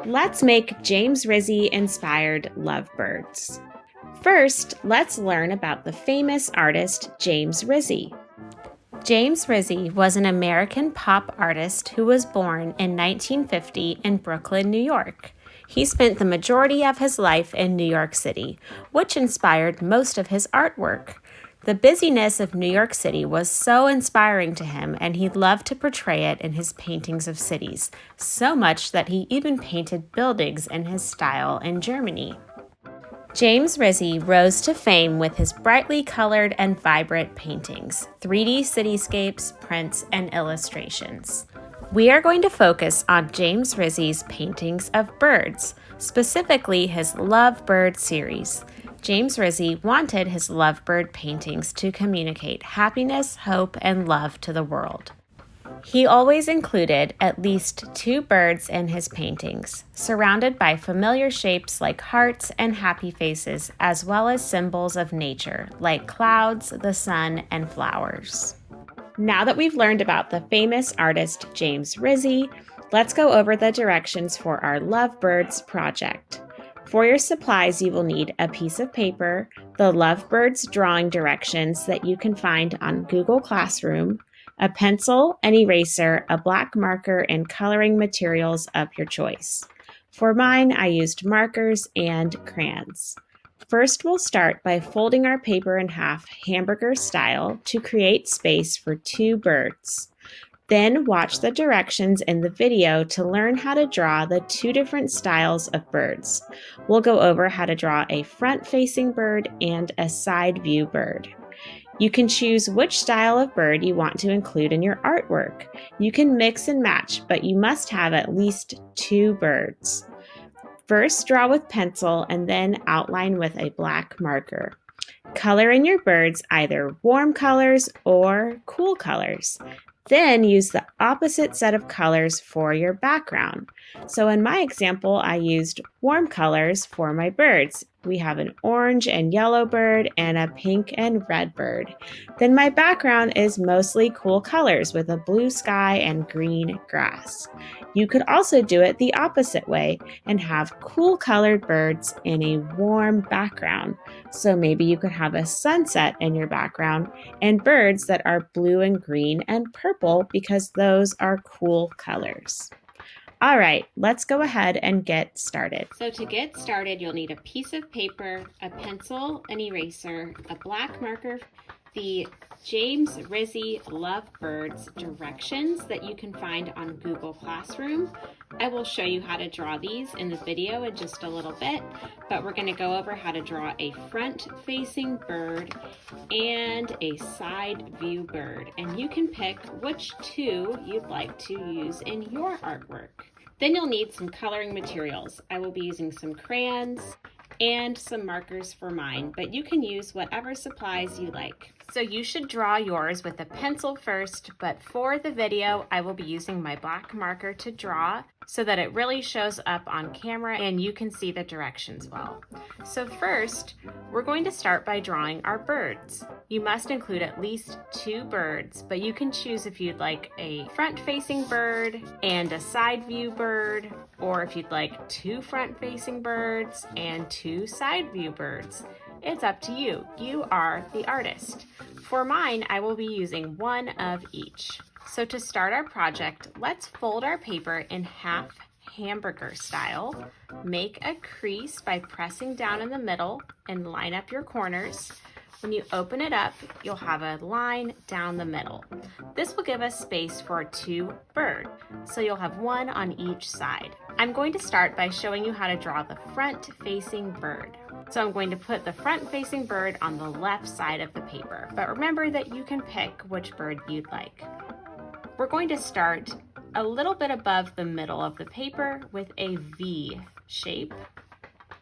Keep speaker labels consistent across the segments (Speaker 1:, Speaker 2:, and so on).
Speaker 1: Let's make James Rizzi inspired lovebirds. First, let's learn about the famous artist James Rizzi. James Rizzi was an American pop artist who was born in 1950 in Brooklyn, New York. He spent the majority of his life in New York City, which inspired most of his artwork. The busyness of New York City was so inspiring to him, and he loved to portray it in his paintings of cities, so much that he even painted buildings in his style in Germany. James Rizzi rose to fame with his brightly colored and vibrant paintings, 3D cityscapes, prints, and illustrations. We are going to focus on James Rizzi's paintings of birds, specifically his Lovebird series. James Rizzi wanted his lovebird paintings to communicate happiness, hope, and love to the world. He always included at least 2 birds in his paintings, surrounded by familiar shapes like hearts and happy faces, as well as symbols of nature like clouds, the sun, and flowers. Now that we've learned about the famous artist James Rizzi, let's go over the directions for our Lovebirds project. For your supplies, you will need a piece of paper, the Lovebirds drawing directions that you can find on Google Classroom, a pencil, an eraser, a black marker, and coloring materials of your choice. For mine, I used markers and crayons. First, we'll start by folding our paper in half hamburger style to create space for 2 birds. Then watch the directions in the video to learn how to draw the 2 different styles of birds. We'll go over how to draw a front-facing bird and a side view bird. You can choose which style of bird you want to include in your artwork. You can mix and match, but you must have at least 2 birds. First, draw with pencil and then outline with a black marker. Color in your birds either warm colors or cool colors. Then use the opposite set of colors for your background. So in my example, I used warm colors for my birds. We have an orange and yellow bird and a pink and red bird. Then my background is mostly cool colors with a blue sky and green grass. You could also do it the opposite way and have cool colored birds in a warm background. So maybe you could have a sunset in your background and birds that are blue and green and purple because those are cool colors. All right, let's go ahead and get started. So to get started, you'll need a piece of paper, a pencil, an eraser, a black marker, the James Rizzi Lovebirds directions that you can find on Google Classroom. I will show you how to draw these in the video in just a little bit, but we're going to go over how to draw a front-facing bird and a side view bird, and you can pick which 2 you'd like to use in your artwork. Then you'll need some coloring materials. I will be using some crayons and some markers for mine, but you can use whatever supplies you like. So you should draw yours with a pencil first, but for the video, I will be using my black marker to draw so that it really shows up on camera and you can see the directions well. So first, we're going to start by drawing our birds. You must include at least 2 birds, but you can choose if you'd like a front-facing bird and a side view bird, or if you'd like 2 front-facing birds and 2 side view birds. It's up to you. You are the artist. For mine, I will be using 1 of each. So to start our project, let's fold our paper in half hamburger style. Make a crease by pressing down in the middle and line up your corners. When you open it up, you'll have a line down the middle. This will give us space for 2 birds, so you'll have 1 on each side. I'm going to start by showing you how to draw the front-facing bird. So I'm going to put the front-facing bird on the left side of the paper, but remember that you can pick which bird you'd like. We're going to start a little bit above the middle of the paper with a V shape,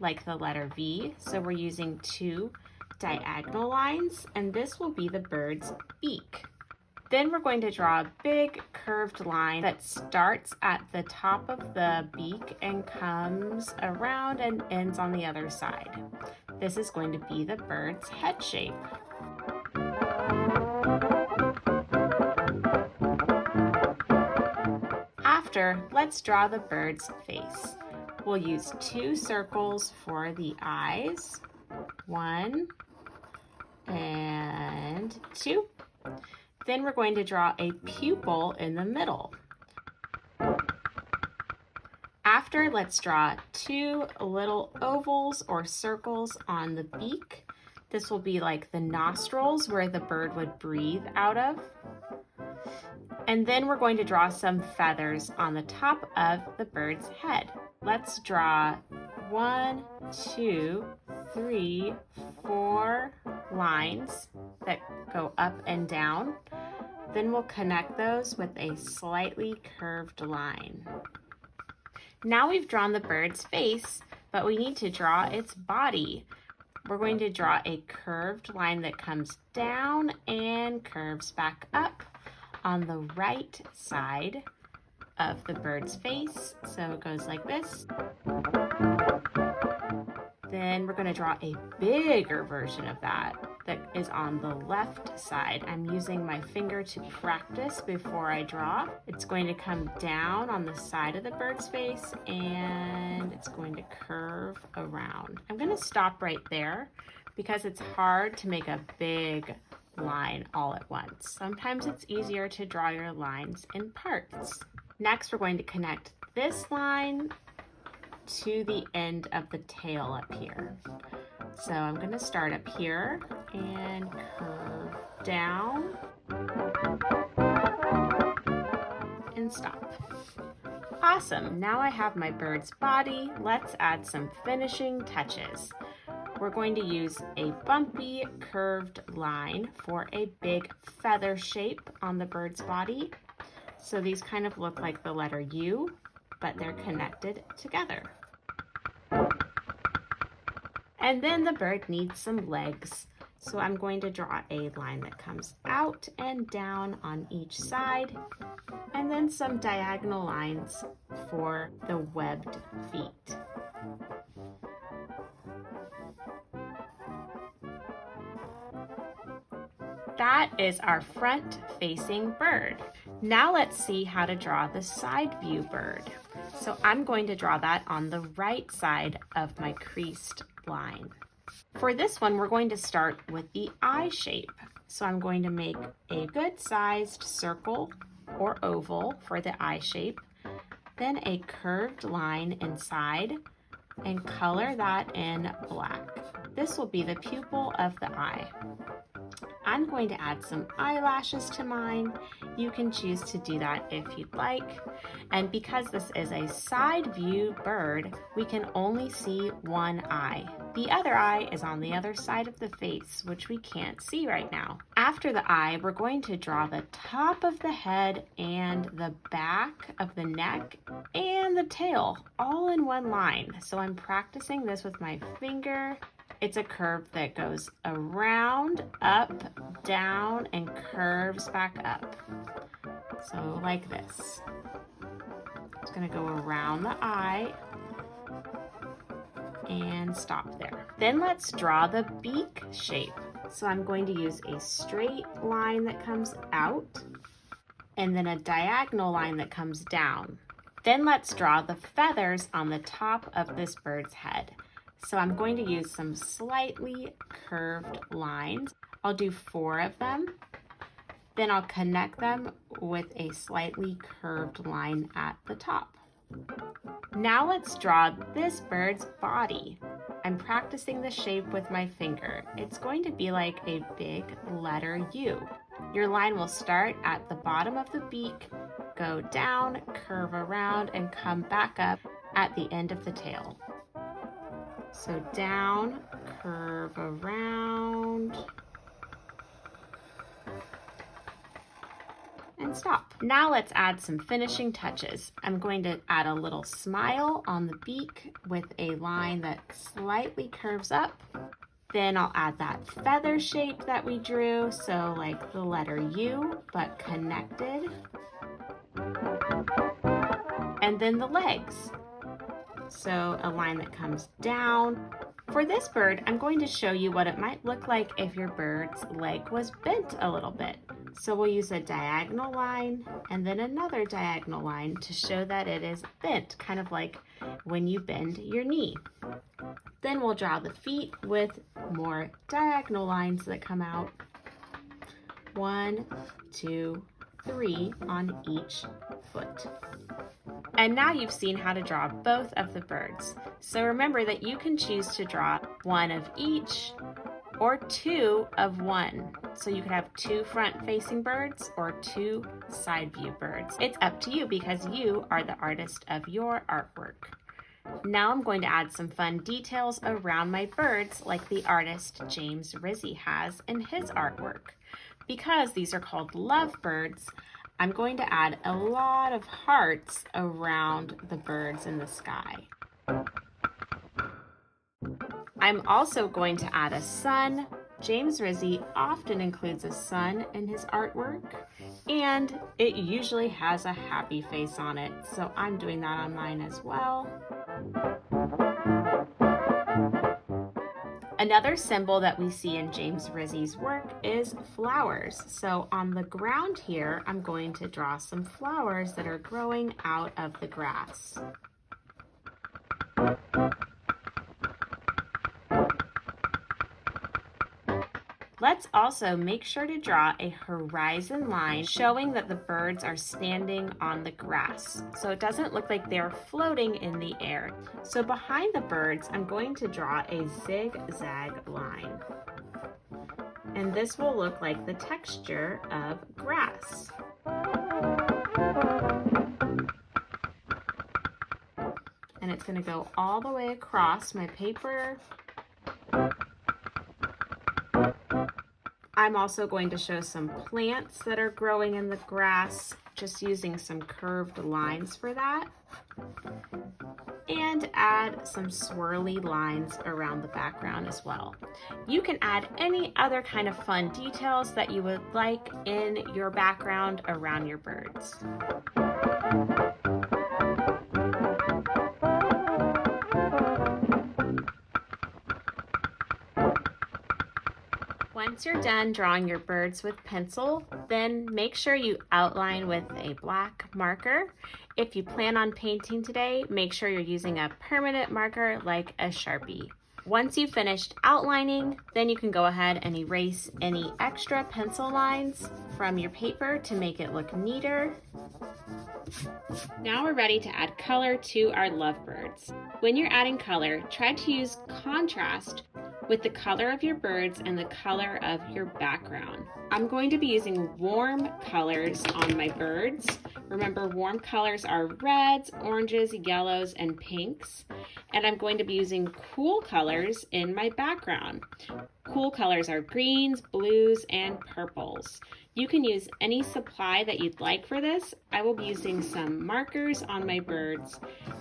Speaker 1: like the letter V. So we're using 2 diagonal lines, and this will be the bird's beak. Then we're going to draw a big curved line that starts at the top of the beak and comes around and ends on the other side. This is going to be the bird's head shape. After, let's draw the bird's face. We'll use 2 circles for the eyes, 1 and 2. Then we're going to draw a pupil in the middle. After, let's draw 2 little ovals or circles on the beak. This will be like the nostrils where the bird would breathe out of. And then we're going to draw some feathers on the top of the bird's head. Let's draw 1, 2, 3, 4 lines that go up and down. Then we'll connect those with a slightly curved line. Now we've drawn the bird's face, but we need to draw its body. We're going to draw a curved line that comes down and curves back up on the right side of the bird's face. So it goes like this. Then we're going to draw a bigger version of that is on the left side. I'm using my finger to practice before I draw. It's going to come down on the side of the bird's face and it's going to curve around. I'm going to stop right there because it's hard to make a big line all at once. Sometimes it's easier to draw your lines in parts. Next, we're going to connect this line to the end of the tail up here. So I'm going to start up here and curve down and stop. Awesome, now I have my bird's body. Let's add some finishing touches. We're going to use a bumpy curved line for a big feather shape on the bird's body. So these kind of look like the letter U, but they're connected together. And then the bird needs some legs. So I'm going to draw a line that comes out and down on each side, and then some diagonal lines for the webbed feet. That is our front-facing bird. Now let's see how to draw the side view bird. So I'm going to draw that on the right side of my creased line. For this one, we're going to start with the eye shape. So I'm going to make a good-sized circle or oval for the eye shape, then a curved line inside, and color that in black. This will be the pupil of the eye. I'm going to add some eyelashes to mine. You can choose to do that if you'd like. And because this is a side view bird, we can only see one eye. The other eye is on the other side of the face, which we can't see right now. After the eye, we're going to draw the top of the head and the back of the neck and the tail all in one line. So I'm practicing this with my finger. It's a curve that goes around, up, down, and curves back up. So like this. It's going to go around the eye and stop there. Then let's draw the beak shape. So I'm going to use a straight line that comes out and then a diagonal line that comes down. Then let's draw the feathers on the top of this bird's head. So I'm going to use some slightly curved lines. I'll do 4 of them. Then I'll connect them with a slightly curved line at the top. Now let's draw this bird's body. I'm practicing the shape with my finger. It's going to be like a big letter U. Your line will start at the bottom of the beak, go down, curve around, and come back up at the end of the tail. So down, curve around, and stop. Now let's add some finishing touches. I'm going to add a little smile on the beak with a line that slightly curves up. Then I'll add that feather shape that we drew, so like the letter U, but connected. And then the legs. So a line that comes down. For this bird, I'm going to show you what it might look like if your bird's leg was bent a little bit. So we'll use a diagonal line and then another diagonal line to show that it is bent, kind of like when you bend your knee. Then we'll draw the feet with more diagonal lines that come out. 1, 2, 3 on each foot. And now you've seen how to draw both of the birds. So remember that you can choose to draw one of each or two of one. So you could have 2 front-facing birds or 2 side view birds. It's up to you because you are the artist of your artwork. Now I'm going to add some fun details around my birds like the artist James Rizzi has in his artwork. Because these are called lovebirds, I'm going to add a lot of hearts around the birds in the sky. I'm also going to add a sun. James Rizzi often includes a sun in his artwork, and it usually has a happy face on it, so I'm doing that on mine as well. Another symbol that we see in James Rizzi's work is flowers. So on the ground here, I'm going to draw some flowers that are growing out of the grass. Let's also make sure to draw a horizon line showing that the birds are standing on the grass. So it doesn't look like they're floating in the air. So behind the birds, I'm going to draw a zigzag line. And this will look like the texture of grass. And it's going to go all the way across my paper. I'm also going to show some plants that are growing in the grass, just using some curved lines for that. And add some swirly lines around the background as well. You can add any other kind of fun details that you would like in your background around your birds. Once you're done drawing your birds with pencil, then make sure you outline with a black marker. If you plan on painting today, make sure you're using a permanent marker like a Sharpie. Once you've finished outlining, then you can go ahead and erase any extra pencil lines from your paper to make it look neater. Now we're ready to add color to our lovebirds. When you're adding color, try to use contrast with the color of your birds and the color of your background. I'm going to be using warm colors on my birds. Remember, warm colors are reds, oranges, yellows, and pinks. And I'm going to be using cool colors in my background. Cool colors are greens, blues, and purples. You can use any supply that you'd like for this. I will be using some markers on my birds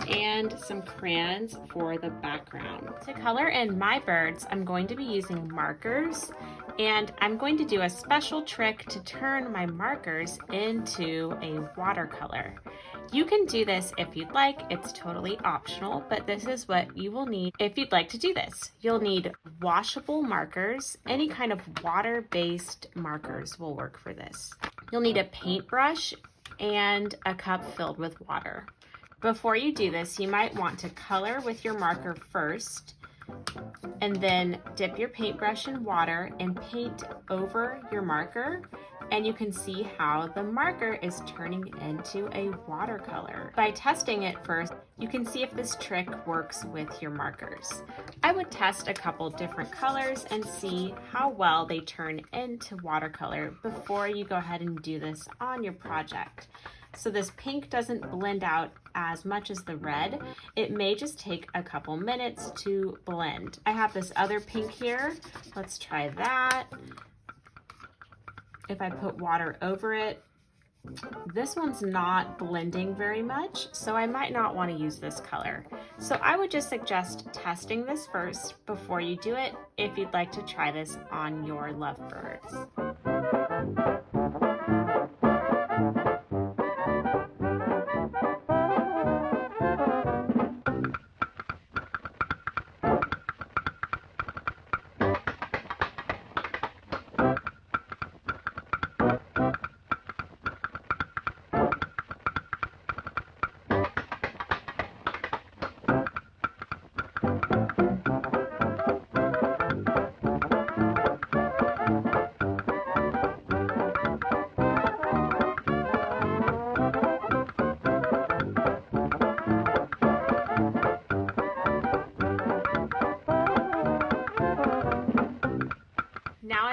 Speaker 1: and some crayons for the background. To color in my birds, I'm going to be using markers, and I'm going to do a special trick to turn my markers into a watercolor. You can do this if you'd like, it's totally optional, but this is what you will need if you'd like to do this. You'll need washable markers. Any kind of water-based markers will work for this. You'll need a paintbrush and a cup filled with water. Before you do this, you might want to color with your marker first, and then dip your paintbrush in water and paint over your marker, and you can see how the marker is turning into a watercolor. By testing it first, you can see if this trick works with your markers. I would test a couple different colors and see how well they turn into watercolor before you go ahead and do this on your project. So this pink doesn't blend out as much as the red. It may just take a couple minutes to blend. I have this other pink here. Let's try that. If I put water over it, this one's not blending very much, so I might not want to use this color. So I would just suggest testing this first before you do it if you'd like to try this on your lovebirds.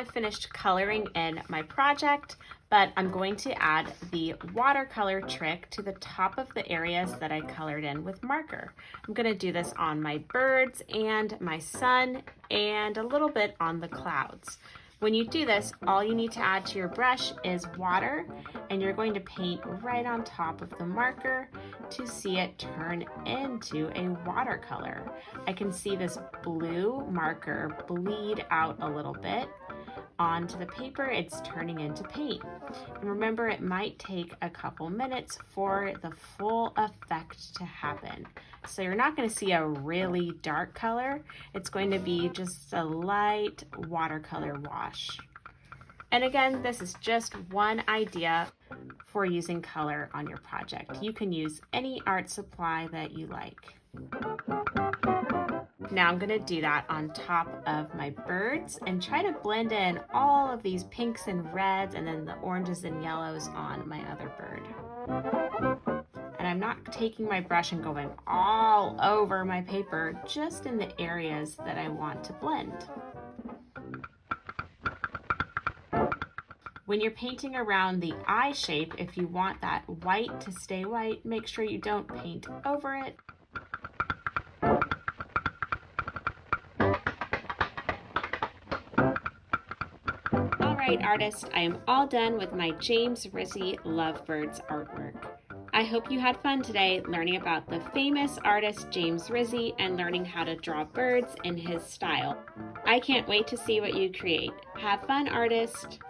Speaker 1: I finished coloring in my project, but I'm going to add the watercolor trick to the top of the areas that I colored in with marker. I'm going to do this on my birds and my sun and a little bit on the clouds. When you do this, all you need to add to your brush is water, and you're going to paint right on top of the marker to see it turn into a watercolor. I can see this blue marker bleed out a little bit onto the paper. It's turning into paint. And remember, it might take a couple minutes for the full effect to happen. So you're not going to see a really dark color. It's going to be just a light watercolor wash. And again, this is just one idea for using color on your project. You can use any art supply that you like. Now I'm going to do that on top of my birds and try to blend in all of these pinks and reds and then the oranges and yellows on my other bird. And I'm not taking my brush and going all over my paper, just in the areas that I want to blend. When you're painting around the eye shape, if you want that white to stay white, make sure you don't paint over it. Alright artists, I am all done with my James Rizzi Lovebirds artwork. I hope you had fun today learning about the famous artist James Rizzi and learning how to draw birds in his style. I can't wait to see what you create. Have fun, artist!